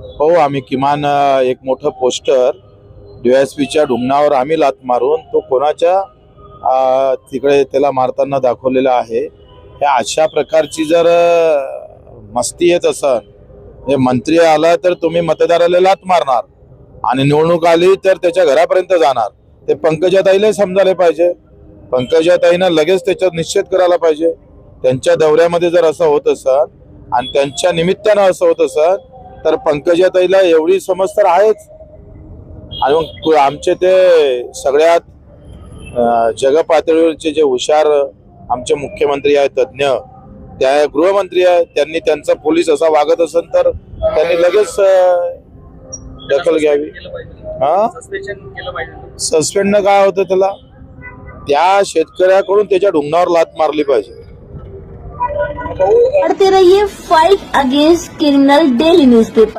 हो, आम्ही किमान एक मोठं पोस्टर DSPच्या ढुंगणावर आम्ही लात मारून तो कोणाच्या तिकडे त्याला मारताना दाखवलेला आहे. ह्या अशा प्रकारची जर मस्ती येत असेल, हे मंत्री आला तर तुम्ही मतदाराला लात मारणार आणि निवडणूक आली तर त्याच्या घरापर्यंत जाणार. ते पंकजाताईला समजायला पाहिजे. पंकजाताईनं लगेच त्याच्यात निश्चित करायला पाहिजे. त्यांच्या दौऱ्यामध्ये जर असं होत असेल आणि त्यांच्या निमित्तानं असं होत असेल तर पंकजाताईला एवढी समज तर आहेच. आणि मग आमचे ते सगळ्यात जगपातळीवरचे जे हुशार आमचे मुख्यमंत्री आहेत, तज्ज्ञ, त्या गृहमंत्री आहेत, त्यांनी त्यांचा पोलीस असा वागत असेल तर त्यांनी लगेच दखल घ्यावी. सस्पेंड न काय होतं त्याला? त्या शेतकऱ्याकडून त्याच्या ढुंगणावर लात मारली पाहिजे. पढ़ते रहिए fight against criminal daily newspaper.